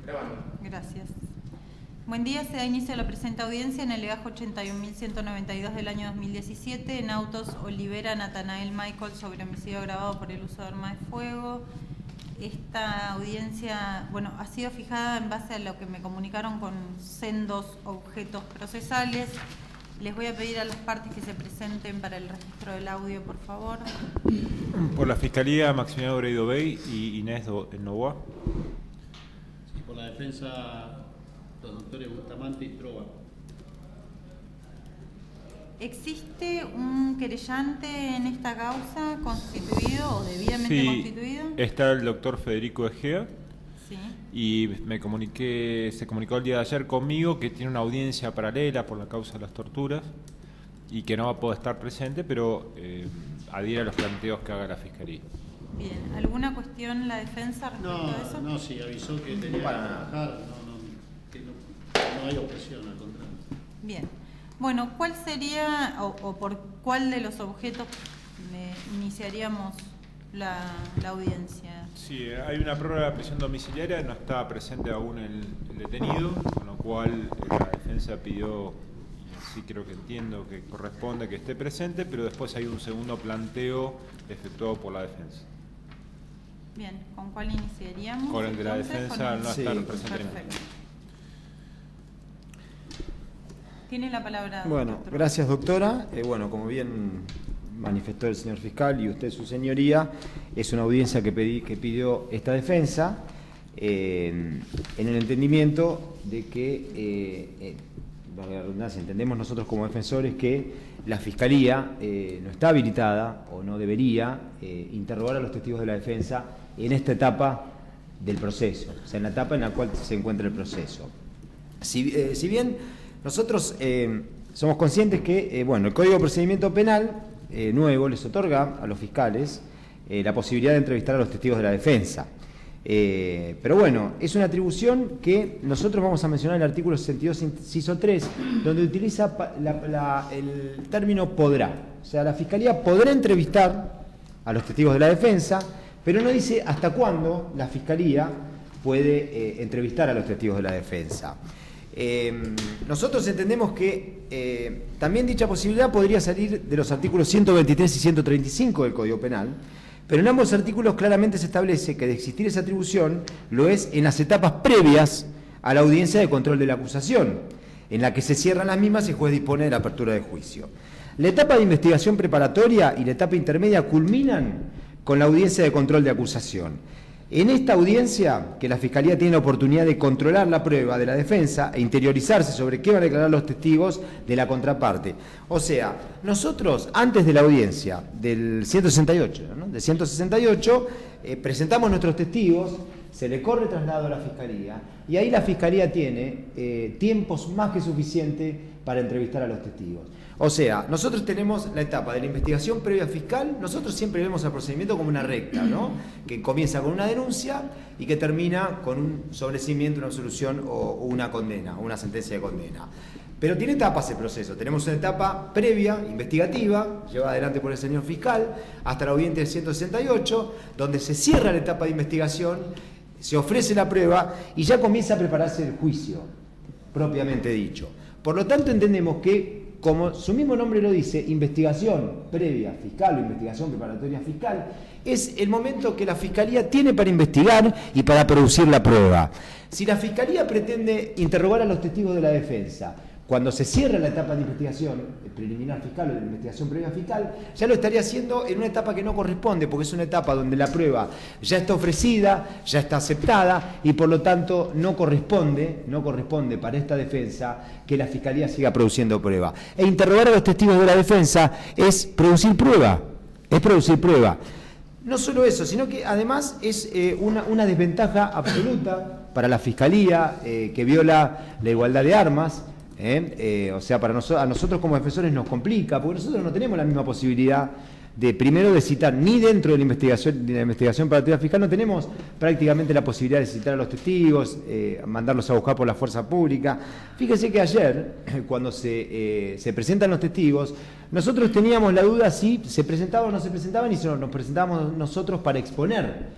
Grabando. Gracias. Buen día, se da inicio a la presente audiencia en el legajo 81.192 del año 2017 en autos Olivera Natanael Michael sobre homicidio agravado por el uso de arma de fuego. Esta audiencia, ha sido fijada en base a lo que me comunicaron con sendos objetos procesales. Les voy a pedir a las partes que se presenten para el registro del audio, por favor. Por la Fiscalía, Maximiliano Breido Bey y Inés Novoa. Sí, por la defensa, los doctores Bustamante y Trova. ¿Existe un querellante en esta causa constituido o debidamente constituido? Está el doctor Federico Egea. Sí. Y se comunicó el día de ayer conmigo que tiene una audiencia paralela por la causa de las torturas y que no va a poder estar presente, pero adhiere a los planteos que haga la Fiscalía. Bien, ¿alguna cuestión la defensa respecto a eso? No, sí, avisó que tenía que trabajar, no hay objeción, al contrario. Bien, bueno, ¿cuál sería o por cuál de los objetos iniciaríamos la audiencia? Sí, hay una prórroga de prisión domiciliaria, no está presente aún el detenido, con lo cual la defensa pidió, y así creo que entiendo que corresponde que esté presente, pero después hay un segundo planteo efectuado por la defensa. Bien, ¿con cuál iniciaríamos? Con el de la defensa no está presente. Perfecto. Tiene la palabra. Bueno, doctor. gracias doctora. Como bien manifestó el señor fiscal y usted, su señoría, es una audiencia que pidió esta defensa en el entendimiento de que, valga la redundancia, entendemos nosotros como defensores que la Fiscalía no está habilitada o no debería interrogar a los testigos de la defensa en esta etapa del proceso, o sea, en la etapa en la cual se encuentra el proceso. Si bien nosotros somos conscientes que el Código de Procedimiento Penal nuevo les otorga a los fiscales la posibilidad de entrevistar a los testigos de la defensa. Pero es una atribución que nosotros vamos a mencionar en el artículo 62, inciso 3, donde utiliza el término podrá. O sea, la Fiscalía podrá entrevistar a los testigos de la defensa, pero no dice hasta cuándo la Fiscalía puede entrevistar a los testigos de la defensa. Nosotros entendemos que también dicha posibilidad podría salir de los artículos 123 y 135 del Código Penal, pero en ambos artículos claramente se establece que de existir esa atribución lo es en las etapas previas a la audiencia de control de la acusación, en la que se cierran las mismas y el juez dispone de la apertura de juicio. La etapa de investigación preparatoria y la etapa intermedia culminan con la audiencia de control de acusación. En esta audiencia, que la Fiscalía tiene la oportunidad de controlar la prueba de la defensa e interiorizarse sobre qué van a declarar los testigos de la contraparte. O sea, nosotros, antes de la audiencia del 168, presentamos nuestros testigos, se le corre traslado a la Fiscalía, y ahí la Fiscalía tiene tiempos más que suficiente para entrevistar a los testigos. O sea, nosotros tenemos la etapa de la investigación previa fiscal, nosotros siempre vemos el procedimiento como una recta, ¿no? Que comienza con una denuncia y que termina con un sobreseimiento, una absolución o una condena, una sentencia de condena. Pero tiene etapas el proceso. Tenemos una etapa previa, investigativa, llevada adelante por el señor fiscal, hasta la audiencia del 168, donde se cierra la etapa de investigación, se ofrece la prueba y ya comienza a prepararse el juicio, propiamente dicho. Por lo tanto, entendemos que, como su mismo nombre lo dice, investigación previa fiscal o investigación preparatoria fiscal, es el momento que la Fiscalía tiene para investigar y para producir la prueba. Si la Fiscalía pretende interrogar a los testigos de la defensa, cuando se cierra la etapa de investigación preliminar fiscal o de investigación previa fiscal, ya lo estaría haciendo en una etapa que no corresponde, porque es una etapa donde la prueba ya está ofrecida, ya está aceptada, y por lo tanto no corresponde para esta defensa que la Fiscalía siga produciendo prueba. E interrogar a los testigos de la defensa es producir prueba, No solo eso, sino que además es una desventaja absoluta para la Fiscalía, que viola la igualdad de armas. O sea, a nosotros como defensores nos complica, porque nosotros no tenemos la misma posibilidad de citar, ni dentro de la investigación preparativa fiscal, no tenemos prácticamente la posibilidad de citar a los testigos, mandarlos a buscar por la fuerza pública. Fíjese que ayer, cuando se presentan los testigos, nosotros teníamos la duda si se presentaban o no se presentaban, y nos presentábamos nosotros para exponer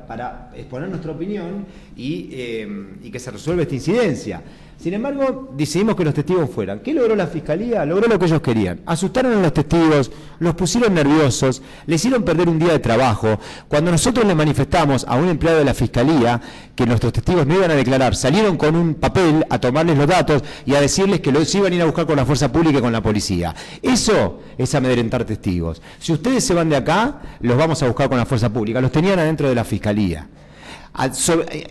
para exponer nuestra opinión y que se resuelva esta incidencia. Sin embargo, decidimos que los testigos fueran. ¿Qué logró la Fiscalía? Logró lo que ellos querían. Asustaron a los testigos, los pusieron nerviosos, les hicieron perder un día de trabajo. Cuando nosotros le manifestamos a un empleado de la Fiscalía que nuestros testigos no iban a declarar, salieron con un papel a tomarles los datos y a decirles que los iban a ir a buscar con la fuerza pública y con la policía. Eso es amedrentar testigos. Si ustedes se van de acá, los vamos a buscar con la fuerza pública. Los tenían adentro de la Fiscalía.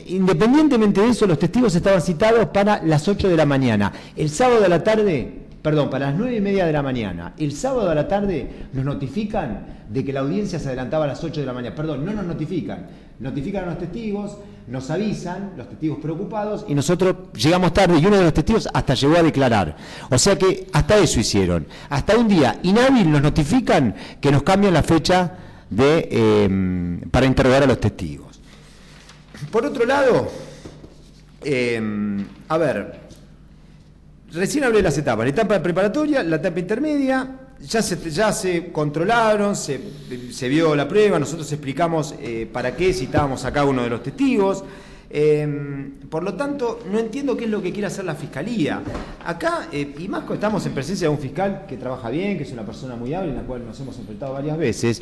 Independientemente de eso, los testigos estaban citados para las 8 de la mañana. El sábado a la tarde, para las 9:30 de la mañana. El sábado a la tarde nos notifican de que la audiencia se adelantaba a las 8 de la mañana. No nos notifican. Notifican a los testigos, nos avisan, los testigos preocupados, y nosotros llegamos tarde y uno de los testigos hasta llegó a declarar. O sea que hasta eso hicieron. Hasta un día inhábil nos notifican que nos cambian la fecha para interrogar a los testigos. Por otro lado, recién hablé de las etapas, la etapa preparatoria, la etapa intermedia, ya se controlaron, se vio la prueba, nosotros explicamos para qué citábamos a cada uno de los testigos. Por lo tanto, no entiendo qué es lo que quiere hacer la Fiscalía. Acá, y más que estamos en presencia de un fiscal que trabaja bien, que es una persona muy hábil, en la cual nos hemos enfrentado varias veces,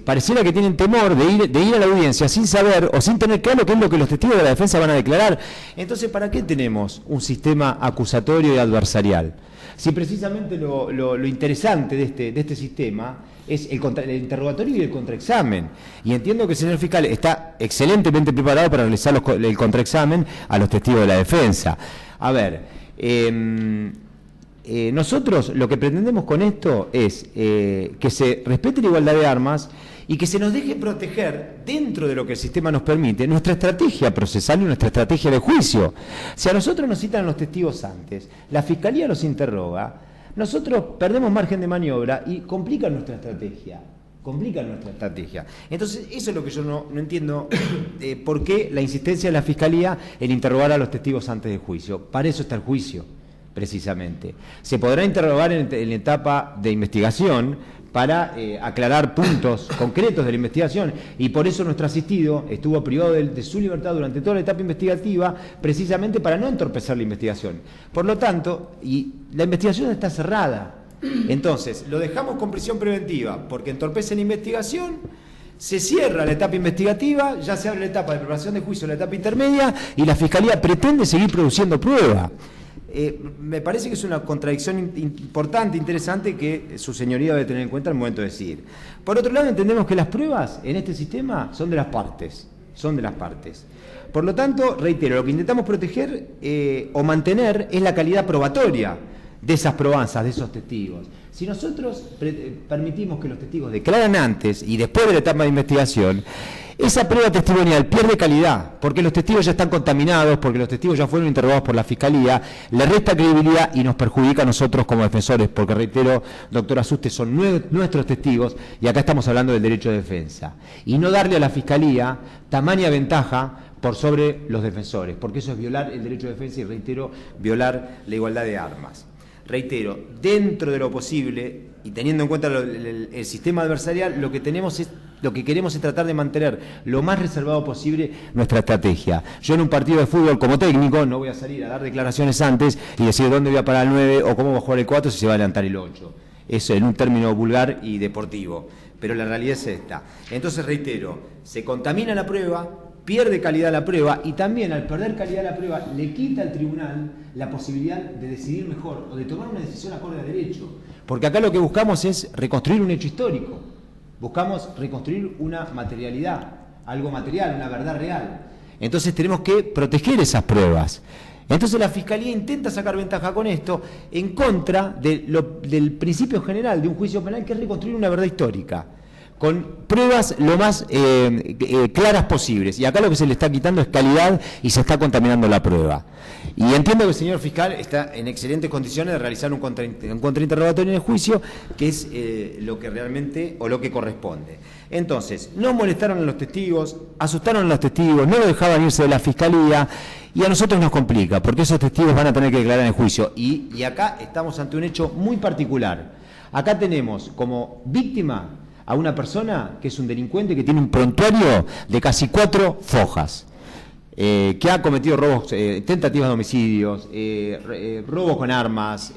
pareciera que tienen temor de ir a la audiencia sin saber o sin tener claro qué es lo que los testigos de la defensa van a declarar. Entonces, ¿para qué tenemos un sistema acusatorio y adversarial? Si precisamente lo interesante de este sistema es el interrogatorio y el contraexamen. Y entiendo que el señor fiscal está excelentemente preparado para realizar el contraexamen a los testigos de la defensa. Nosotros lo que pretendemos con esto es que se respete la igualdad de armas y que se nos deje proteger, dentro de lo que el sistema nos permite, nuestra estrategia procesal y nuestra estrategia de juicio. Si a nosotros nos citan los testigos antes, la Fiscalía los interroga, nosotros perdemos margen de maniobra y complican nuestra estrategia. Entonces, eso es lo que yo no entiendo, por qué la insistencia de la Fiscalía en interrogar a los testigos antes del juicio. Para eso está el juicio, precisamente. Se podrá interrogar en la etapa de investigación para aclarar puntos concretos de la investigación, y por eso nuestro asistido estuvo privado de su libertad durante toda la etapa investigativa, precisamente para no entorpecer la investigación. Por lo tanto, y la investigación está cerrada. Entonces, lo dejamos con prisión preventiva porque entorpece la investigación, se cierra la etapa investigativa, ya se abre la etapa de preparación de juicio, la etapa intermedia, y la Fiscalía pretende seguir produciendo prueba. Me parece que es una contradicción importante, interesante, que su señoría debe tener en cuenta al momento de decidir. Por otro lado, entendemos que las pruebas en este sistema son de las partes. Por lo tanto, reitero, lo que intentamos proteger o mantener es la calidad probatoria de esas probanzas, de esos testigos. Si nosotros permitimos que los testigos declaran antes y después de la etapa de investigación, esa prueba testimonial pierde calidad, porque los testigos ya están contaminados, porque los testigos ya fueron interrogados por la Fiscalía, le resta credibilidad y nos perjudica a nosotros como defensores, porque reitero, doctor Asuste, son nuestros testigos y acá estamos hablando del derecho de defensa. Y no darle a la Fiscalía tamaña ventaja por sobre los defensores, porque eso es violar el derecho de defensa y, reitero, violar la igualdad de armas. Reitero, dentro de lo posible y teniendo en cuenta el sistema adversarial, lo que queremos es tratar de mantener lo más reservado posible nuestra estrategia. Yo en un partido de fútbol como técnico no voy a salir a dar declaraciones antes y decir dónde voy a parar el 9 o cómo va a jugar el 4 si se va a adelantar el 8. Eso en un término vulgar y deportivo. Pero la realidad es esta. Entonces, reitero, se contamina la prueba, pierde calidad la prueba y también al perder calidad la prueba le quita al tribunal la posibilidad de decidir mejor o de tomar una decisión acorde a derecho. Porque acá lo que buscamos es reconstruir un hecho histórico, buscamos reconstruir una materialidad, algo material, una verdad real. Entonces tenemos que proteger esas pruebas. Entonces la Fiscalía intenta sacar ventaja con esto en contra del principio general de un juicio penal, que es reconstruir una verdad histórica, con pruebas lo más claras posibles. Y acá lo que se le está quitando es calidad y se está contaminando la prueba. Y entiendo que el señor fiscal está en excelentes condiciones de realizar un contrainterrogatorio en el juicio, que es lo que realmente o lo que corresponde. Entonces, no molestaron a los testigos, asustaron a los testigos, no lo dejaban irse de la Fiscalía, y a nosotros nos complica, porque esos testigos van a tener que declarar en el juicio. Y acá estamos ante un hecho muy particular. Acá tenemos como víctima a una persona que es un delincuente que tiene un prontuario de casi 4 fojas, que ha cometido robos, tentativas de homicidios, robos con armas,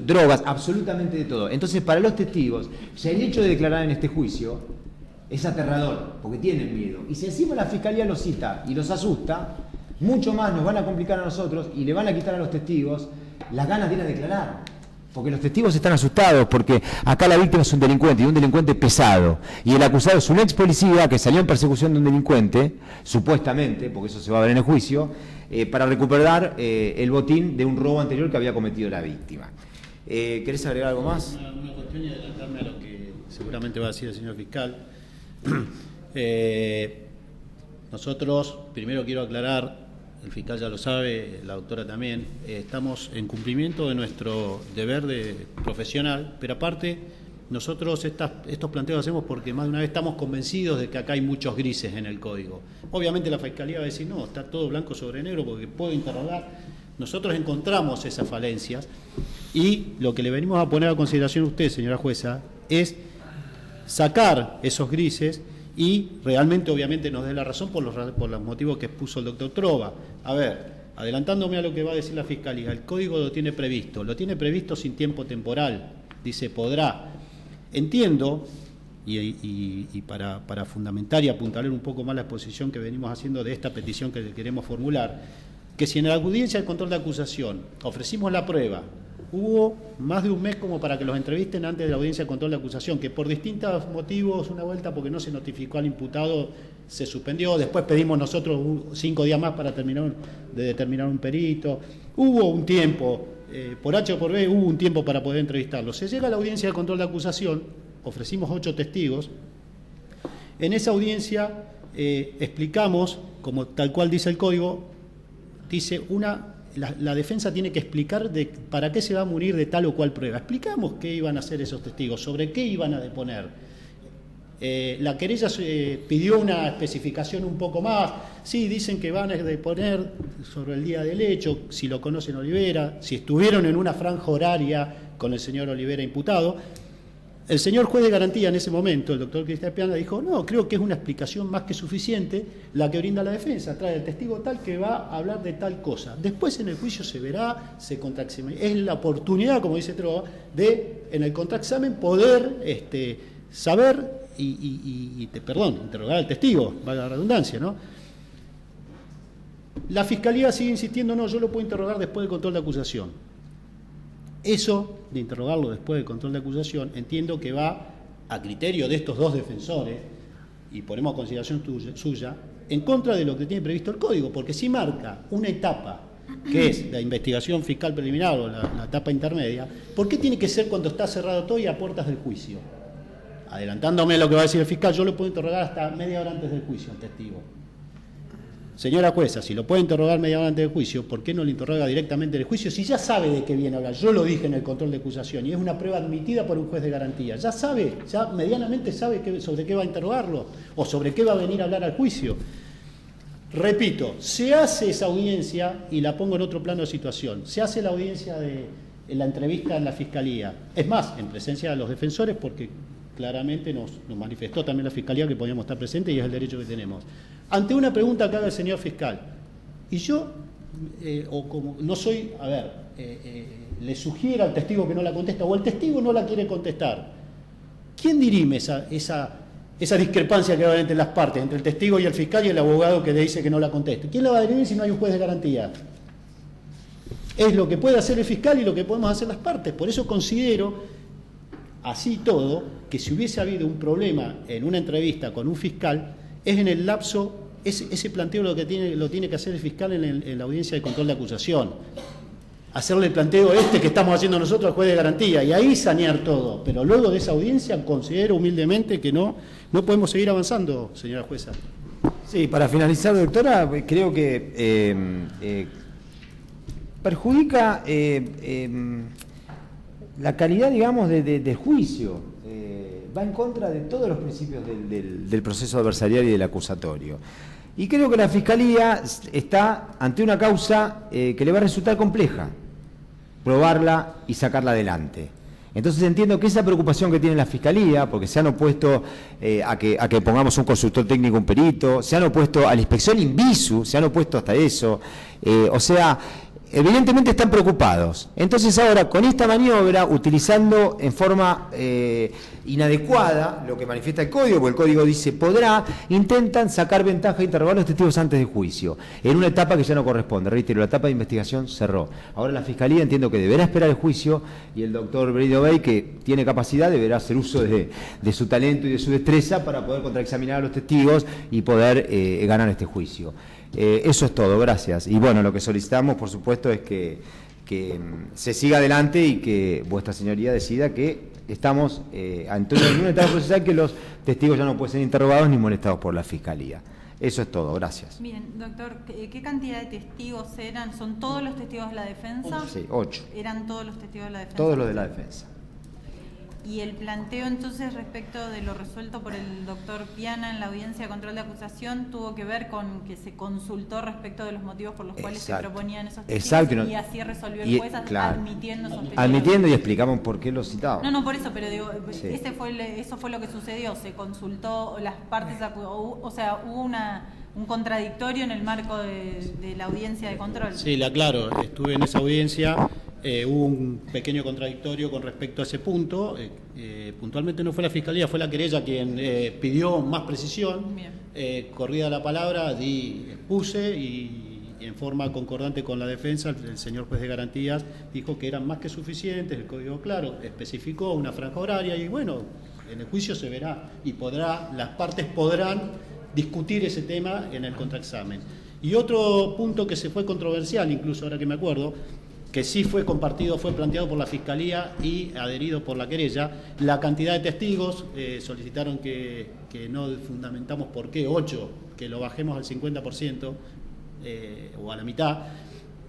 drogas, absolutamente de todo. Entonces, para los testigos, ya el hecho de declarar en este juicio es aterrador, porque tienen miedo. Y si encima la Fiscalía los cita y los asusta, mucho más nos van a complicar a nosotros y le van a quitar a los testigos las ganas de ir a declarar. Porque los testigos están asustados, porque acá la víctima es un delincuente, y un delincuente pesado. Y el acusado es un ex policía que salió en persecución de un delincuente, supuestamente, porque eso se va a ver en el juicio, para recuperar el botín de un robo anterior que había cometido la víctima. ¿Querés agregar algo más? Una cuestión y adelantarme a lo que seguramente va a decir el señor fiscal. Nosotros, primero quiero aclarar, el fiscal ya lo sabe, la doctora también, estamos en cumplimiento de nuestro deber profesional, pero aparte nosotros estos planteos hacemos porque más de una vez estamos convencidos de que acá hay muchos grises en el código. Obviamente la Fiscalía va a decir, no, está todo blanco sobre negro porque puedo interrogar. Nosotros encontramos esas falencias y lo que le venimos a poner a consideración a usted, señora jueza, es sacar esos grises y realmente, obviamente, nos dé la razón por los motivos que expuso el doctor Trova. A ver, adelantándome a lo que va a decir la Fiscalía, el Código lo tiene previsto sin tiempo temporal, dice podrá. Entiendo, y para fundamentar y apuntalar un poco más la exposición que venimos haciendo de esta petición que le queremos formular, que si en la audiencia del control de acusación ofrecimos la prueba, hubo más de un mes como para que los entrevisten antes de la audiencia de control de acusación, que por distintos motivos, una vuelta porque no se notificó al imputado, se suspendió, después pedimos nosotros 5 días más para determinar un perito, hubo un tiempo, por H o por B, hubo un tiempo para poder entrevistarlos. Se llega a la audiencia de control de acusación, ofrecimos 8 testigos, en esa audiencia explicamos, como tal cual dice el código, dice la defensa tiene que explicar para qué se va a munir de tal o cual prueba. Explicamos qué iban a hacer esos testigos, sobre qué iban a deponer. La querella pidió una especificación un poco más. Sí, dicen que van a deponer sobre el día del hecho, si lo conocen Olivera, si estuvieron en una franja horaria con el señor Olivera imputado. El señor juez de garantía en ese momento, el doctor Cristian Piana, dijo, no, creo que es una explicación más que suficiente la que brinda la defensa, trae el testigo tal que va a hablar de tal cosa. Después en el juicio se verá, se contraexamina. Es la oportunidad, como dice Trova, de en el contraexamen poder saber interrogar al testigo, valga la redundancia, ¿no? La Fiscalía sigue insistiendo, no, yo lo puedo interrogar después del control de acusación. Eso, de interrogarlo después del control de acusación, entiendo que va a criterio de estos 2 defensores, y ponemos a consideración suya, en contra de lo que tiene previsto el Código, porque si marca una etapa, que es la investigación fiscal preliminar o la etapa intermedia, ¿por qué tiene que ser cuando está cerrado todo y a puertas del juicio? Adelantándome a lo que va a decir el fiscal, yo lo puedo interrogar hasta media hora antes del juicio al testigo. Señora jueza, si lo puede interrogar media hora antes del juicio, ¿por qué no le interroga directamente en el juicio? Si ya sabe de qué viene a hablar, yo lo dije en el control de acusación, y es una prueba admitida por un juez de garantía. Ya sabe, ya medianamente sabe sobre qué va a interrogarlo, o sobre qué va a venir a hablar al juicio. Repito, se hace esa audiencia, y la pongo en otro plano de situación, se hace la audiencia en la entrevista en la Fiscalía. Es más, en presencia de los defensores, porque claramente nos manifestó también la Fiscalía que podíamos estar presentes y es el derecho que tenemos. Ante una pregunta que haga el señor fiscal, y yo, como no soy, le sugiero al testigo que no la contesta, o el testigo no la quiere contestar, ¿quién dirime esa discrepancia que va a haber entre las partes, entre el testigo y el fiscal y el abogado que le dice que no la conteste? ¿Quién la va a dirimir si no hay un juez de garantía? Es lo que puede hacer el fiscal y lo que podemos hacer las partes. Por eso considero, así todo, que si hubiese habido un problema en una entrevista con un fiscal, es en el lapso, ese planteo lo tiene que hacer el fiscal en la audiencia de control de acusación. Hacerle el planteo que estamos haciendo nosotros al juez de garantía, y ahí sanear todo. Pero luego de esa audiencia considero humildemente que no podemos seguir avanzando, señora jueza. Sí, para finalizar, doctora, creo que perjudica la calidad, digamos, del juicio. Va en contra de todos los principios del proceso adversarial y del acusatorio. Y creo que la Fiscalía está ante una causa que le va a resultar compleja, probarla y sacarla adelante. Entonces entiendo que esa preocupación que tiene la Fiscalía, porque se han opuesto a que pongamos un consultor técnico, un perito, se han opuesto a la inspección in visu, se han opuesto hasta eso, o sea, evidentemente están preocupados. Entonces ahora, con esta maniobra, utilizando en forma inadecuada lo que manifiesta el código, porque el código dice podrá, intentan sacar ventaja e interrogar a los testigos antes del juicio, en una etapa que ya no corresponde. Reitero, la etapa de investigación cerró. Ahora la Fiscalía entiendo que deberá esperar el juicio y el doctor Brito Bey, que tiene capacidad, deberá hacer uso de su talento y de su destreza para poder contraexaminar a los testigos y poder ganar este juicio. Eso es todo, gracias. Y bueno, lo que solicitamos, por supuesto, es que se siga adelante y que vuestra señoría decida que estamos ante una etapa procesal que los testigos ya no pueden ser interrogados ni molestados por la Fiscalía. Eso es todo, gracias. Bien, doctor, ¿qué cantidad de testigos eran? ¿Son todos los testigos de la defensa? Sí, 8. ¿Eran todos los testigos de la defensa? Todos los de la defensa. Y el planteo entonces respecto de lo resuelto por el doctor Piana en la audiencia de control de acusación tuvo que ver con que se consultó respecto de los motivos por los cuales se proponían esos testigos. Exacto. Y así resolvió el juez, claro, admitiendo esos testigos. Admitiendo y explicamos por qué los citaba. No, por eso, pero digo, sí. Eso fue lo que sucedió, se consultó las partes, o sea, hubo un contradictorio en el marco de la audiencia de control. Sí, la aclaro, estuve en esa audiencia. Hubo un pequeño contradictorio con respecto a ese punto. Puntualmente no fue la Fiscalía, fue la querella quien pidió más precisión. Corrida la palabra, expuse y en forma concordante con la defensa, el señor juez de garantías dijo que eran más que suficientes, el código claro, especificó una franja horaria y bueno, en el juicio se verá y las partes podrán discutir ese tema en el contraexamen. Y otro punto que se fue controversial, incluso ahora que me acuerdo, que sí fue compartido, fue planteado por la Fiscalía y adherido por la querella, la cantidad de testigos, solicitaron que no fundamentamos por qué 8, que lo bajemos al 50% o a la mitad.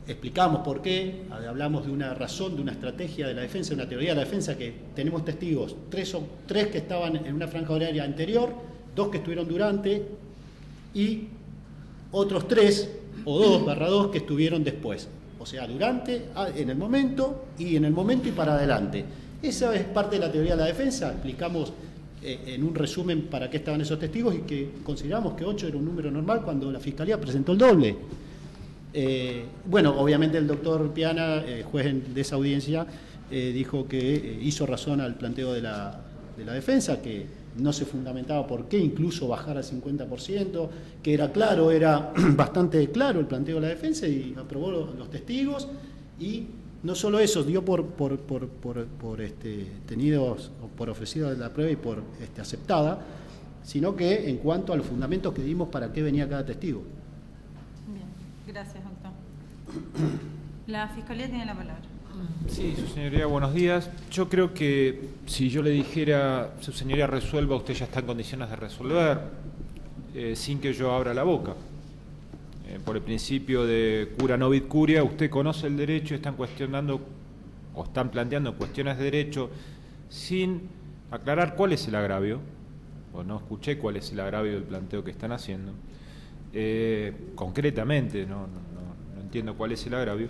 Explicamos por qué, hablamos de una razón, de una estrategia de la defensa, una teoría de la defensa, que tenemos testigos, tres que estaban en una franja horaria anterior, 2 que estuvieron durante y otros 3 o 2/2 que estuvieron después. O sea, durante, en el momento y para adelante. Esa es parte de la teoría de la defensa. Explicamos en un resumen para qué estaban esos testigos y que consideramos que 8 era un número normal cuando la Fiscalía presentó el doble. Bueno, obviamente el doctor Piana, juez de esa audiencia, dijo que hizo razón al planteo de la defensa, que no se fundamentaba por qué incluso bajar al 50%, que era claro, era bastante claro el planteo de la defensa y aprobó los testigos y no solo eso, dio por tenidos, por ofrecido la prueba y por aceptada, sino que en cuanto a los fundamentos que dimos para qué venía cada testigo. Bien, gracias, doctor. La Fiscalía tiene la palabra. Sí, su señoría, buenos días. Yo creo que si yo le dijera, su señoría resuelva, usted ya está en condiciones de resolver, sin que yo abra la boca. Por el principio de cura novit curia, usted conoce el derecho, están cuestionando o están planteando cuestiones de derecho sin aclarar cuál es el agravio, o no escuché cuál es el agravio del planteo que están haciendo. Concretamente, no entiendo cuál es el agravio.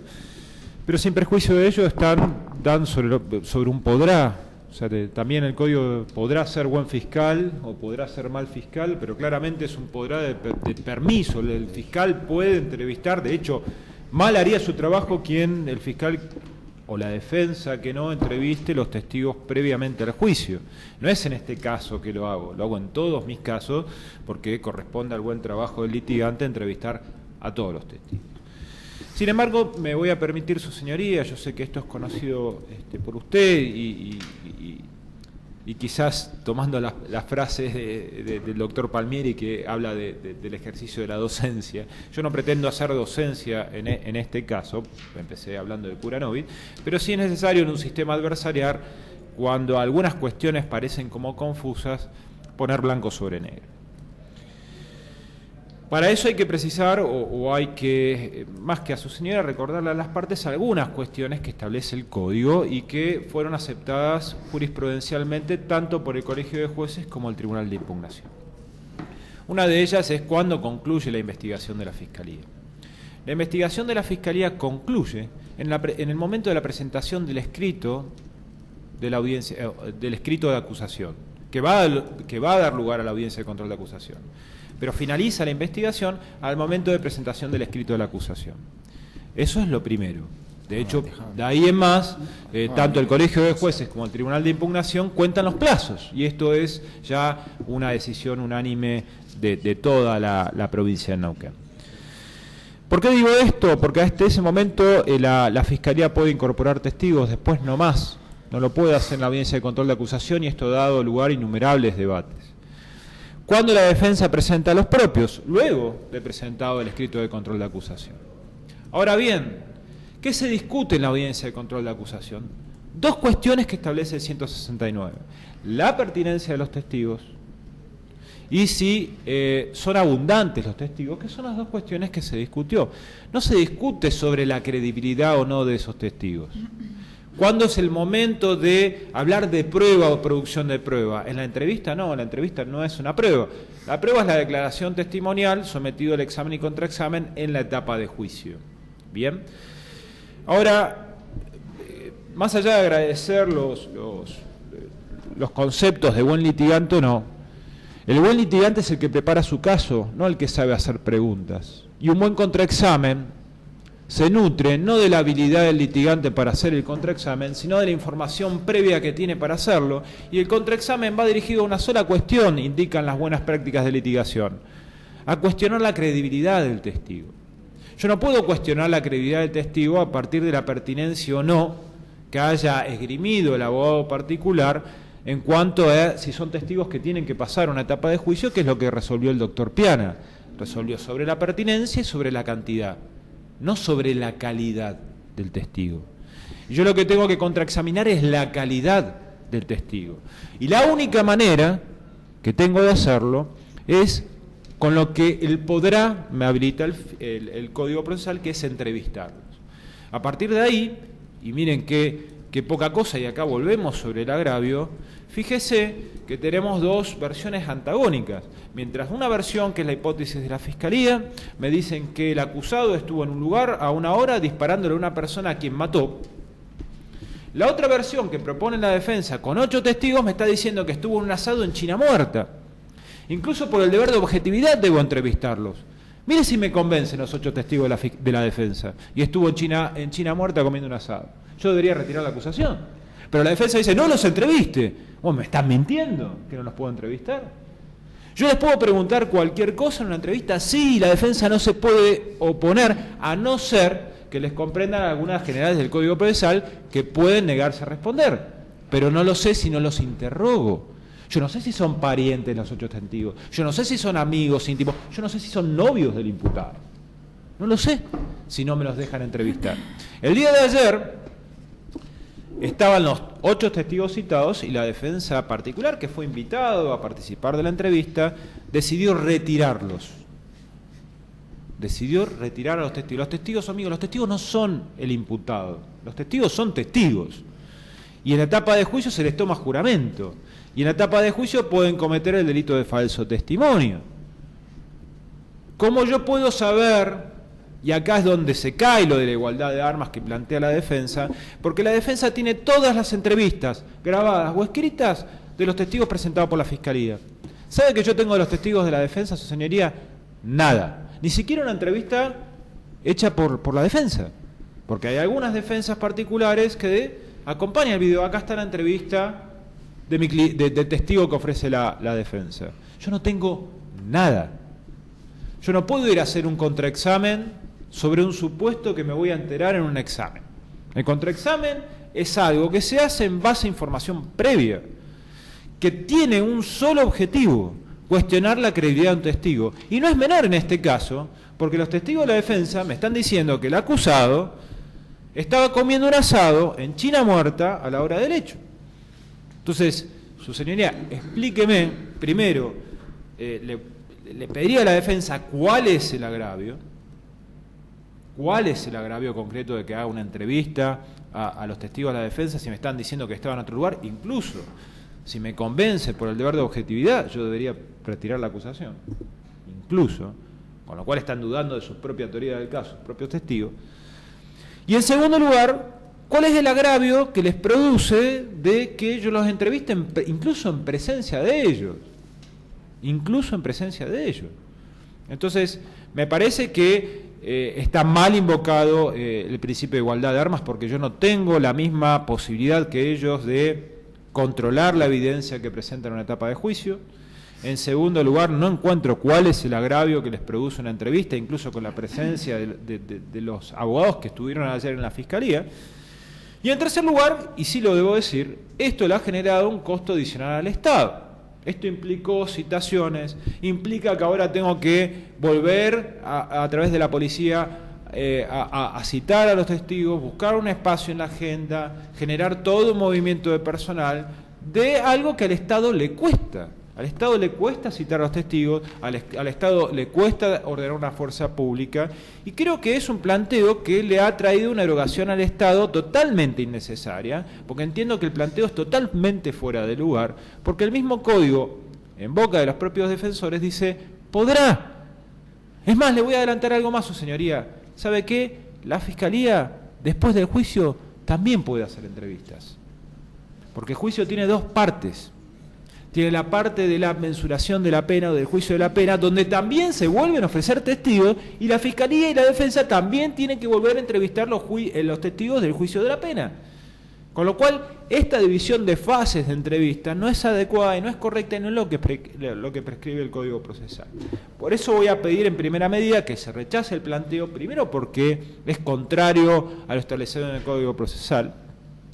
Pero sin perjuicio de ello están dando sobre un podrá. O sea, también el código podrá ser buen fiscal o podrá ser mal fiscal, pero claramente es un podrá de permiso. El fiscal puede entrevistar, de hecho, mal haría su trabajo el fiscal o la defensa que no entreviste los testigos previamente al juicio. No es en este caso que lo hago en todos mis casos, porque corresponde al buen trabajo del litigante entrevistar a todos los testigos. Sin embargo, me voy a permitir, su señoría, yo sé que esto es conocido por usted y quizás tomando las frases del doctor Palmieri que habla del ejercicio de la docencia. Yo no pretendo hacer docencia en este caso, empecé hablando de cura novit, pero sí es necesario en un sistema adversarial, cuando algunas cuestiones parecen como confusas, poner blanco sobre negro. Para eso hay que precisar o hay que, más que a su señora, recordarle a las partes algunas cuestiones que establece el Código y que fueron aceptadas jurisprudencialmente tanto por el Colegio de Jueces como el Tribunal de Impugnación. Una de ellas es cuando concluye la investigación de la Fiscalía. La investigación de la Fiscalía concluye en el momento de la presentación del escrito de la audiencia, del escrito de acusación, que va a dar lugar a la audiencia de control de acusación. Pero finaliza la investigación al momento de presentación del escrito de la acusación. Eso es lo primero. De hecho, de ahí en más, tanto el Colegio de Jueces como el Tribunal de Impugnación cuentan los plazos, y esto es ya una decisión unánime de toda la provincia de Neuquén. ¿Por qué digo esto? Porque hasta ese momento la Fiscalía puede incorporar testigos, después no más. No lo puede hacer en la audiencia de control de acusación, y esto ha dado lugar a innumerables debates. Cuando la defensa presenta a los propios, luego de presentado el escrito de control de acusación. Ahora bien, ¿qué se discute en la audiencia de control de acusación? Dos cuestiones que establece el 169. La pertinencia de los testigos y si son abundantes los testigos, que son las dos cuestiones que se discutió. No se discute sobre la credibilidad o no de esos testigos. ¿Cuándo es el momento de hablar de prueba o producción de prueba? En la entrevista no, la entrevista no es una prueba. La prueba es la declaración testimonial sometido al examen y contraexamen en la etapa de juicio. Bien. Ahora, más allá de agradecer los conceptos de buen litigante o no, el buen litigante es el que prepara su caso, no el que sabe hacer preguntas. Y un buen contraexamen se nutre no de la habilidad del litigante para hacer el contraexamen, sino de la información previa que tiene para hacerlo, y el contraexamen va dirigido a una sola cuestión, indican las buenas prácticas de litigación, a cuestionar la credibilidad del testigo. Yo no puedo cuestionar la credibilidad del testigo a partir de la pertinencia o no que haya esgrimido el abogado particular en cuanto a si son testigos que tienen que pasar una etapa de juicio, que es lo que resolvió el doctor Piana. Resolvió sobre la pertinencia y sobre la cantidad, no sobre la calidad del testigo. Y yo lo que tengo que contraexaminar es la calidad del testigo. Y la única manera que tengo de hacerlo es con lo que el podrá me habilita el Código Procesal, que es entrevistarlos. A partir de ahí, y miren qué poca cosa, y acá volvemos sobre el agravio, fíjese que tenemos dos versiones antagónicas. Mientras una versión, que es la hipótesis de la Fiscalía, me dicen que el acusado estuvo en un lugar a una hora disparándole a una persona a quien mató. La otra versión que propone la defensa con 8 testigos me está diciendo que estuvo en un asado en China Muerta. Incluso por el deber de objetividad debo entrevistarlos. Mire si me convencen los 8 testigos de la defensa y estuvo en China Muerta comiendo un asado. Yo debería retirar la acusación. Pero la defensa dice, no los entreviste. ¿Me están mintiendo que no los puedo entrevistar? ¿Yo les puedo preguntar cualquier cosa en una entrevista? Sí, la defensa no se puede oponer, a no ser que les comprendan algunas generales del Código Procesal que pueden negarse a responder. Pero no lo sé si no los interrogo. Yo no sé si son parientes los 8 testigos. Yo no sé si son amigos íntimos. Yo no sé si son novios del imputado. No lo sé si no me los dejan entrevistar. El día de ayer estaban los 8 testigos citados y la defensa particular, que fue invitado a participar de la entrevista, decidió retirarlos. Decidió retirar a los testigos. Los testigos, amigos, los testigos no son el imputado. Los testigos son testigos. Y en la etapa de juicio se les toma juramento. Y en la etapa de juicio pueden cometer el delito de falso testimonio. ¿Cómo yo puedo saber? Y acá es donde se cae lo de la igualdad de armas que plantea la defensa, porque la defensa tiene todas las entrevistas grabadas o escritas de los testigos presentados por la Fiscalía. ¿Sabe que yo tengo de los testigos de la defensa, su señoría? Nada. Ni siquiera una entrevista hecha por la defensa. Porque hay algunas defensas particulares que acompañan el video. Acá está la entrevista de testigo que ofrece la defensa. Yo no tengo nada. Yo no puedo ir a hacer un contraexamen sobre un supuesto que me voy a enterar en un examen. El contraexamen es algo que se hace en base a información previa, que tiene un solo objetivo: cuestionar la credibilidad de un testigo. Y no es menor en este caso, porque los testigos de la defensa me están diciendo que el acusado estaba comiendo un asado en China Muerta a la hora del hecho. Entonces, su señoría, explíqueme, primero, le pediría a la defensa cuál es el agravio. ¿Cuál es el agravio concreto de que haga una entrevista a los testigos de la defensa si me están diciendo que estaba en otro lugar? Incluso, si me convence por el deber de objetividad, yo debería retirar la acusación. Incluso, con lo cual están dudando de su propia teoría del caso, sus propios testigos. Y en segundo lugar, ¿Cuál es el agravio que les produce de que yo los entreviste incluso en presencia de ellos? Incluso en presencia de ellos. Entonces, me parece que está mal invocado el principio de igualdad de armas, porque yo no tengo la misma posibilidad que ellos de controlar la evidencia que presentan en una etapa de juicio. En segundo lugar, no encuentro cuál es el agravio que les produce una entrevista, incluso con la presencia de los abogados que estuvieron ayer en la Fiscalía. Y en tercer lugar, y sí lo debo decir, esto le ha generado un costo adicional al Estado. Esto implicó citaciones, implica que ahora tengo que volver a través de la policía a citar a los testigos, buscar un espacio en la agenda, generar todo un movimiento de personal de algo que al Estado le cuesta. Al Estado le cuesta citar a los testigos, al Estado le cuesta ordenar una fuerza pública, y creo que es un planteo que le ha traído una erogación al Estado totalmente innecesaria, porque entiendo que el planteo es totalmente fuera de lugar, porque el mismo código, en boca de los propios defensores, dice, podrá. Es más, le voy a adelantar algo más, su señoría. ¿Sabe qué? La Fiscalía, después del juicio, también puede hacer entrevistas, porque el juicio tiene dos partes. Tiene la parte de la mensuración de la pena o del juicio de la pena, donde también se vuelven a ofrecer testigos, y la Fiscalía y la Defensa también tienen que volver a entrevistar los testigos del juicio de la pena. Con lo cual, esta división de fases de entrevista no es adecuada y no es correcta, y no es lo que prescribe el Código Procesal. Por eso voy a pedir en primera medida que se rechace el planteo, primero porque es contrario a lo establecido en el Código Procesal,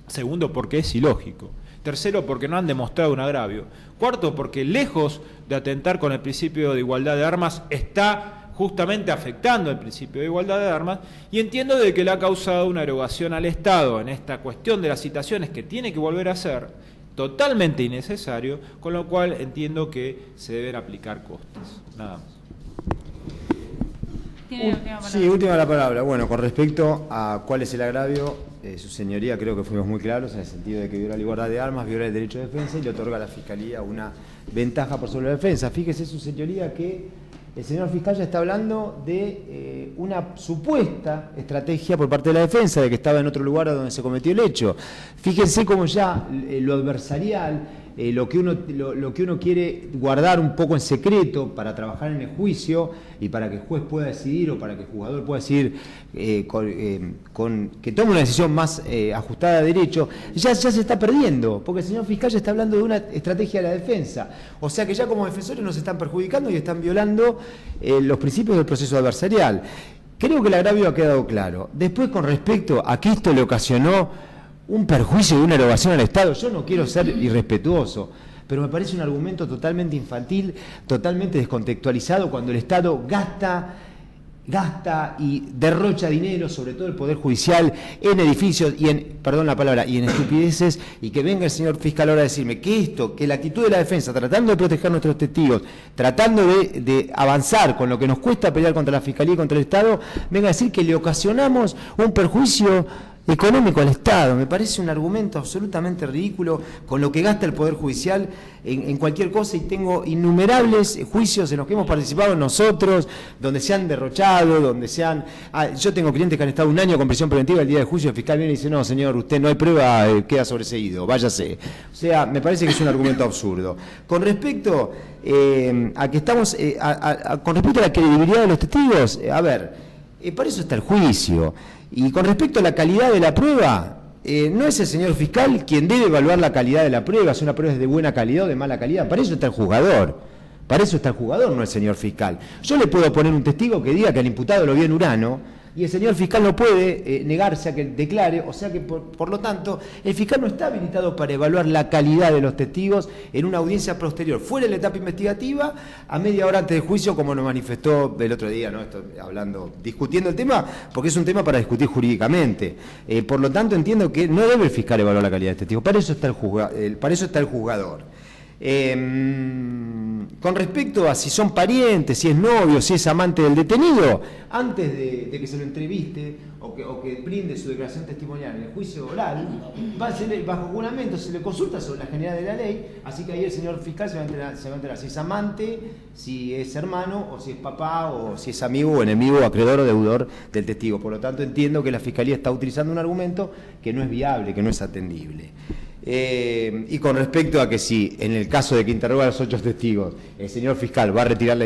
segundo porque es ilógico, tercero porque no han demostrado un agravio, cuarto porque lejos de atentar con el principio de igualdad de armas está justamente afectando el principio de igualdad de armas, y entiendo de que le ha causado una erogación al Estado en esta cuestión de las citaciones que tiene que volver a hacer, totalmente innecesario, con lo cual entiendo que se deben aplicar costes. Nada más. Tiene la última palabra. Sí, última la palabra. Bueno, con respecto a cuál es el agravio, su señoría, creo que fuimos muy claros en el sentido de que viola la igualdad de armas, viola el derecho de defensa y le otorga a la Fiscalía una ventaja por sobre la defensa. Fíjese, su señoría, que el señor fiscal ya está hablando de una supuesta estrategia por parte de la defensa, de que estaba en otro lugar a donde se cometió el hecho. Fíjense cómo ya lo adversarial, lo que uno quiere guardar un poco en secreto para trabajar en el juicio y para que el juez pueda decidir, o para que el juzgador pueda decidir que tome una decisión más ajustada a derecho, ya se está perdiendo, porque el señor fiscal ya está hablando de una estrategia de la defensa. O sea que ya como defensores nos están perjudicando y están violando los principios del proceso adversarial. Creo que el agravio ha quedado claro. Después, con respecto a que esto le ocasionó un perjuicio y una erogación al Estado, yo no quiero ser irrespetuoso, pero me parece un argumento totalmente infantil, totalmente descontextualizado, cuando el Estado gasta y derrocha dinero, sobre todo el Poder Judicial, en edificios y en, perdón la palabra, y en estupideces, y que venga el señor fiscal ahora a decirme que la actitud de la defensa, tratando de proteger a nuestros testigos, tratando de avanzar con lo que nos cuesta pelear contra la Fiscalía y contra el Estado, venga a decir que le ocasionamos un perjuicio económico al Estado. Me parece un argumento absolutamente ridículo con lo que gasta el Poder Judicial en cualquier cosa, y tengo innumerables juicios en los que hemos participado nosotros, donde se han derrochado, donde se han... yo tengo clientes que han estado un año con prisión preventiva, el día del juicio el fiscal viene y dice, no señor, usted no hay prueba, queda sobreseído, váyase. O sea, me parece que es un argumento absurdo. Con respecto a que estamos... con respecto a la credibilidad de los testigos, a ver, para eso está el juicio. Y con respecto a la calidad de la prueba, no es el señor fiscal quien debe evaluar la calidad de la prueba, si una prueba es de buena calidad o de mala calidad. Para eso está el juzgador. Para eso está el juzgador, no el señor fiscal. Yo le puedo poner un testigo que diga que el imputado lo vio en Urano, y el señor fiscal no puede negarse a que declare, o sea que por lo tanto el fiscal no está habilitado para evaluar la calidad de los testigos en una audiencia posterior, fuera de la etapa investigativa, a media hora antes del juicio, como nos manifestó el otro día, ¿no? Discutiendo el tema, porque es un tema para discutir jurídicamente. Por lo tanto entiendo que no debe el fiscal evaluar la calidad de testigos, para eso está el juzgador. Con respecto a si son parientes, si es novio, si es amante del detenido, antes de que se lo entreviste o que brinde su declaración testimonial en el juicio oral, bajo juramento se le consulta sobre la generalidad de la ley, así que ahí el señor fiscal se va a enterar si es amante, si es hermano, o si es papá, o si es amigo o enemigo, acreedor o deudor del testigo. Por lo tanto, entiendo que la Fiscalía está utilizando un argumento que no es viable, que no es atendible. Y con respecto a que si en el caso de que interroga a los 8 testigos el señor fiscal va a retirar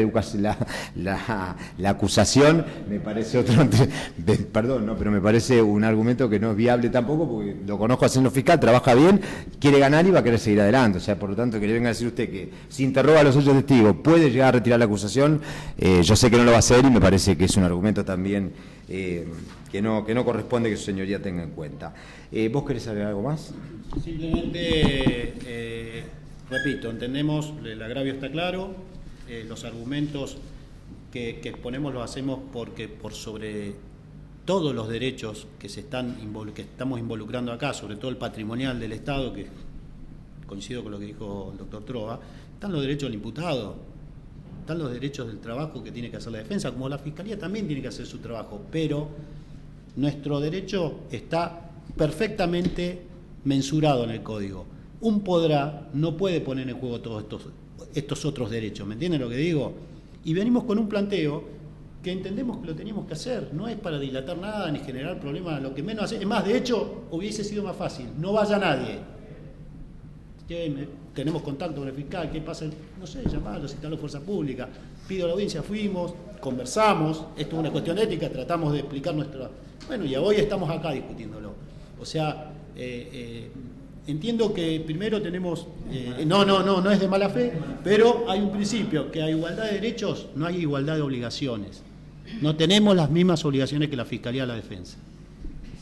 la acusación, me parece pero me parece un argumento que no es viable tampoco, porque lo conozco al señor fiscal, trabaja bien, quiere ganar y va a querer seguir adelante. O sea, por lo tanto, que le venga a decir usted que si interroga a los 8 testigos puede llegar a retirar la acusación, yo sé que no lo va a hacer y me parece que es un argumento también que no corresponde que su señoría tenga en cuenta. ¿Vos querés agregar algo más? Simplemente, repito, entendemos, el agravio está claro, los argumentos que exponemos los hacemos porque por sobre todos los derechos que estamos involucrando acá, sobre todo el patrimonial del Estado, que coincido con lo que dijo el doctor Trova, están los derechos del imputado, están los derechos del trabajo que tiene que hacer la defensa, como la Fiscalía también tiene que hacer su trabajo, pero nuestro derecho está perfectamente mensurado en el código. Un podrá no puede poner en juego todos estos otros derechos, ¿me entienden lo que digo? Y venimos con un planteo que entendemos que lo teníamos que hacer, no es para dilatar nada ni generar problemas, lo que menos hace, es más, de hecho, hubiese sido más fácil, no vaya nadie. Tenemos contacto con el fiscal, ¿qué pasa? No sé, llamarlo, citarlo fuerza pública, pido la audiencia, fuimos, conversamos, esto es una cuestión ética, tratamos de explicar nuestra... Bueno, y hoy estamos acá discutiéndolo. O sea, entiendo que primero tenemos... no es de mala fe, pero hay un principio, que a igualdad de derechos no hay igualdad de obligaciones. No tenemos las mismas obligaciones que la Fiscalía de la Defensa.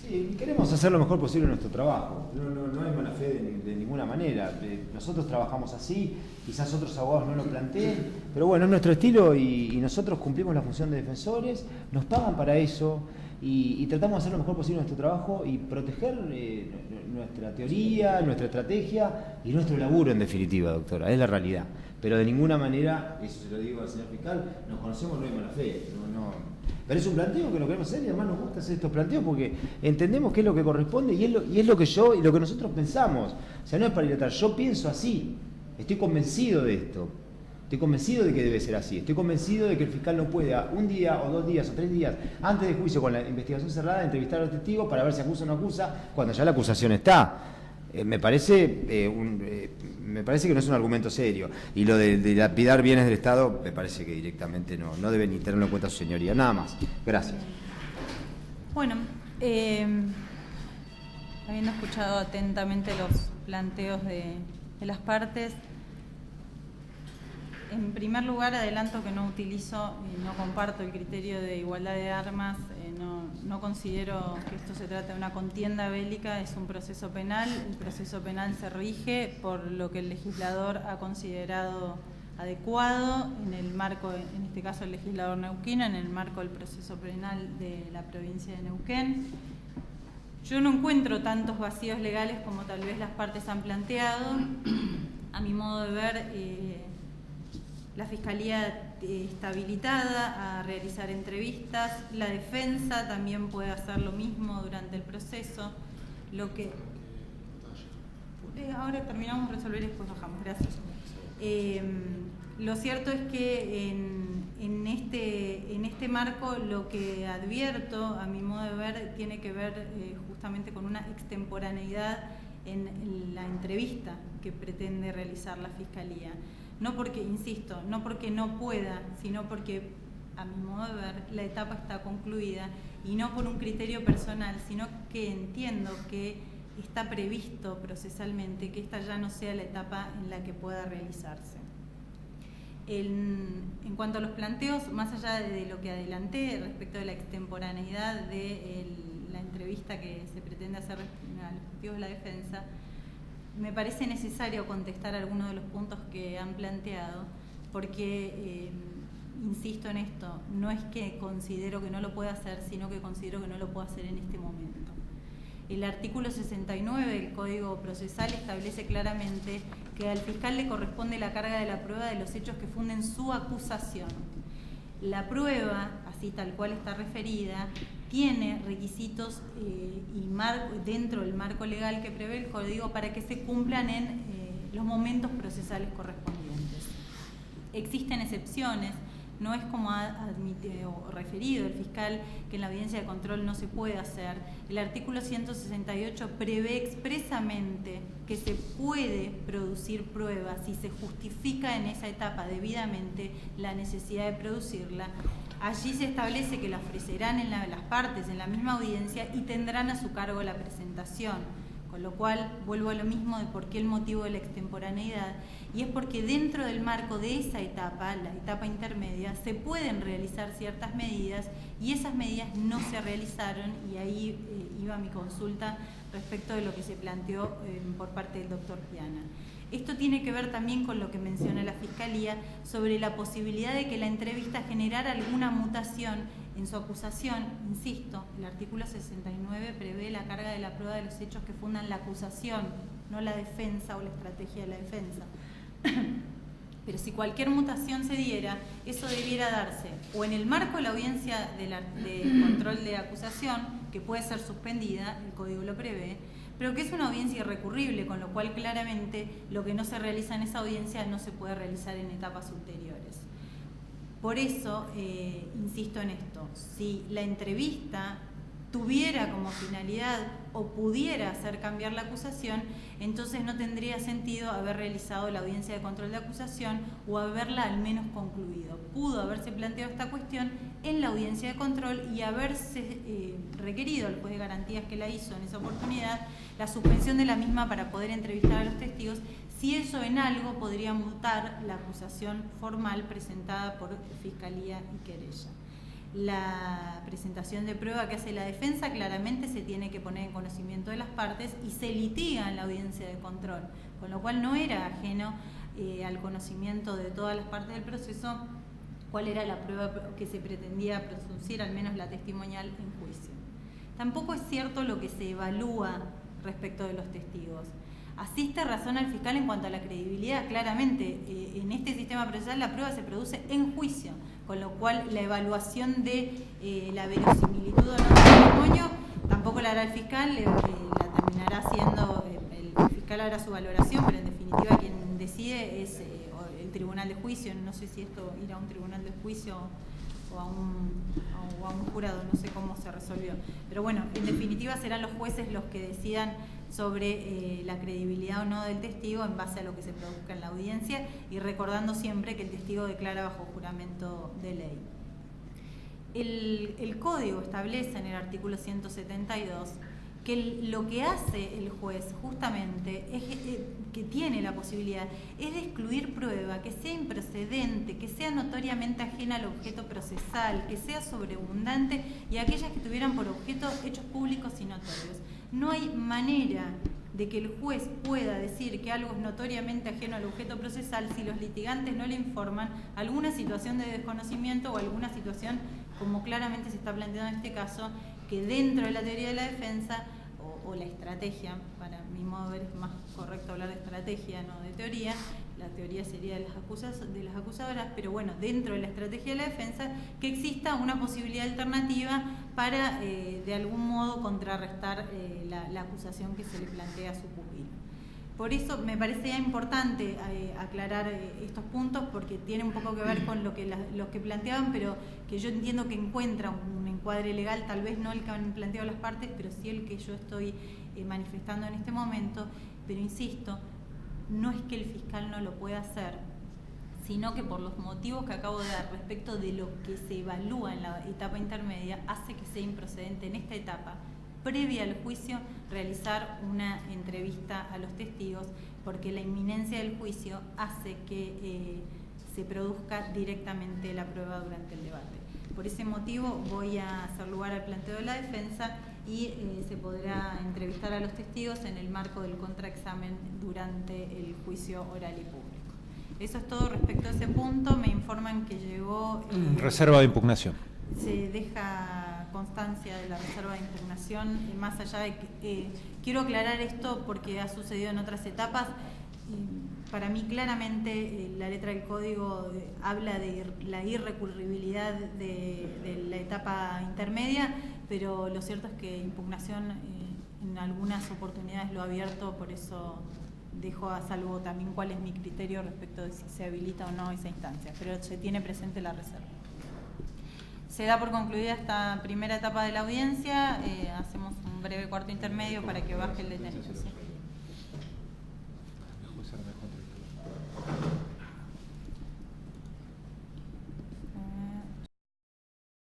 Sí, queremos hacer lo mejor posible nuestro trabajo. No es mala fe de ninguna manera. Nosotros trabajamos así, quizás otros abogados no lo planteen, pero bueno, es nuestro estilo y nosotros cumplimos la función de defensores, nos pagan para eso y tratamos de hacer lo mejor posible nuestro trabajo y proteger nuestra teoría, nuestra estrategia y nuestro laburo, en definitiva, doctora, es la realidad. Pero de ninguna manera, eso se lo digo al señor fiscal, nos conocemos, no hay mala fe. Pero es un planteo que lo queremos hacer y además nos gusta hacer estos planteos porque entendemos qué es lo que corresponde y es lo que yo y lo que nosotros pensamos. O sea, no es para dilatar, yo pienso así, estoy convencido de esto, estoy convencido de que debe ser así, estoy convencido de que el fiscal no pueda un día o 2 días o 3 días antes del juicio con la investigación cerrada entrevistar a los testigos para ver si acusa o no acusa cuando ya la acusación está. Me parece que no es un argumento serio. Y lo de dilapidar bienes del Estado, me parece que directamente no debe ni tenerlo en cuenta su señoría. Nada más. Gracias. Bueno, habiendo escuchado atentamente los planteos de las partes, en primer lugar adelanto que no utilizo y no comparto el criterio de igualdad de armas, no considero que esto se trata de una contienda bélica, es un proceso penal, el proceso penal se rige por lo que el legislador ha considerado adecuado, en el marco, en este caso el legislador neuquino, en el marco del proceso penal de la provincia de Neuquén. Yo no encuentro tantos vacíos legales como tal vez las partes han planteado. A mi modo de ver, la Fiscalía está habilitada a realizar entrevistas, la defensa también puede hacer lo mismo durante el proceso. Ahora terminamos de resolver y después bajamos, gracias. Lo cierto es que en este marco lo que advierto, a mi modo de ver, tiene que ver justamente con una extemporaneidad en la entrevista que pretende realizar la Fiscalía. No porque, insisto, no porque no pueda, sino porque, a mi modo de ver, la etapa está concluida y no por un criterio personal, sino que entiendo que está previsto procesalmente que esta ya no sea la etapa en la que pueda realizarse. En cuanto a los planteos, más allá de lo que adelanté respecto de la extemporaneidad de la entrevista que se pretende hacer a los testigos de la defensa, me parece necesario contestar algunos de los puntos que han planteado, porque, insisto en esto, no es que considero que no lo pueda hacer, sino que considero que no lo puedo hacer en este momento. El artículo 69 del Código Procesal establece claramente que al fiscal le corresponde la carga de la prueba de los hechos que funden su acusación. La prueba, así tal cual está referida, tiene requisitos dentro del marco legal que prevé el Código para que se cumplan en los momentos procesales correspondientes. Existen excepciones. No es como ha referido el fiscal que en la audiencia de control no se puede hacer. El artículo 168 prevé expresamente que se puede producir pruebas si se justifica en esa etapa debidamente la necesidad de producirla. Allí se establece que la ofrecerán las partes en la misma audiencia y tendrán a su cargo la presentación. Con lo cual, vuelvo a lo mismo de por qué el motivo de la extemporaneidad, y es porque dentro del marco de esa etapa, la etapa intermedia, se pueden realizar ciertas medidas y esas medidas no se realizaron, y ahí iba mi consulta respecto de lo que se planteó por parte del doctor Piana. Esto tiene que ver también con lo que menciona la Fiscalía sobre la posibilidad de que la entrevista generara alguna mutación en su acusación. Insisto, el artículo 69 prevé la carga de la prueba de los hechos que fundan la acusación, no la defensa o la estrategia de la defensa. Pero si cualquier mutación se diera, eso debiera darse o en el marco de la audiencia de control de acusación, que puede ser suspendida, el Código lo prevé, pero que es una audiencia irrecurrible, con lo cual claramente lo que no se realiza en esa audiencia no se puede realizar en etapas ulteriores. Por eso, insisto en esto, si la entrevista tuviera como finalidad o pudiera hacer cambiar la acusación, entonces no tendría sentido haber realizado la audiencia de control de acusación o haberla al menos concluido. Pudo haberse planteado esta cuestión en la audiencia de control y haberse requerido al juez de garantías que la hizo en esa oportunidad la suspensión de la misma para poder entrevistar a los testigos, si eso en algo podría mutar la acusación formal presentada por Fiscalía y querella. La presentación de prueba que hace la defensa claramente se tiene que poner en conocimiento de las partes y se litiga en la audiencia de control, con lo cual no era ajeno al conocimiento de todas las partes del proceso cuál era la prueba que se pretendía producir, al menos la testimonial, en juicio. Tampoco es cierto lo que se evalúa respecto de los testigos. Asiste razón al fiscal en cuanto a la credibilidad. Claramente, en este sistema procesal la prueba se produce en juicio, con lo cual la evaluación de la verosimilitud o no del testimonio tampoco la hará el fiscal, la terminará haciendo, el fiscal hará su valoración, pero en definitiva quien decide es el tribunal de juicio. No sé si esto irá a un tribunal de juicio o a un jurado, no sé cómo se resolvió. Pero bueno, en definitiva serán los jueces los que decidan sobre la credibilidad o no del testigo en base a lo que se produzca en la audiencia, y recordando siempre que el testigo declara bajo juramento de ley. El Código establece en el artículo 172 que lo que hace el juez justamente es que tiene la posibilidad es de excluir prueba que sea improcedente, que sea notoriamente ajena al objeto procesal, que sea sobreabundante y aquellas que tuvieran por objeto hechos públicos y notorios. No hay manera de que el juez pueda decir que algo es notoriamente ajeno al objeto procesal si los litigantes no le informan alguna situación de desconocimiento o alguna situación, como claramente se está planteando en este caso, que dentro de la teoría de la defensa o la estrategia, para mi modo de ver es más correcto hablar de estrategia, no de teoría, la teoría sería de las acusadoras, pero bueno, dentro de la estrategia de la defensa, que exista una posibilidad alternativa para de algún modo contrarrestar la acusación que se le plantea a su pupilo. Por eso me parecía importante aclarar estos puntos, porque tiene un poco que ver con lo que los que planteaban, pero que yo entiendo que encuentra un encuadre legal, tal vez no el que han planteado las partes, pero sí el que yo estoy manifestando en este momento. Pero insisto, no es que el fiscal no lo pueda hacer, sino que por los motivos que acabo de dar respecto de lo que se evalúa en la etapa intermedia, hace que sea improcedente en esta etapa, previa al juicio, realizar una entrevista a los testigos, porque la inminencia del juicio hace que se produzca directamente la prueba durante el debate. Por ese motivo voy a hacer lugar al planteo de la defensa y se podrá entrevistar a los testigos en el marco del contraexamen durante el juicio oral y público. Eso es todo respecto a ese punto. Me informan que llegó... reserva de impugnación. Se deja constancia de la reserva de impugnación, más allá de que quiero aclarar esto porque ha sucedido en otras etapas. para mí claramente la letra del código habla de la irrecurribilidad de la etapa intermedia, pero lo cierto es que impugnación en algunas oportunidades lo ha abierto, por eso dejo a salvo también cuál es mi criterio respecto de si se habilita o no esa instancia, pero se tiene presente la reserva. Se da por concluida esta primera etapa de la audiencia, hacemos un breve cuarto intermedio para que baje el detenido. ¿Sí?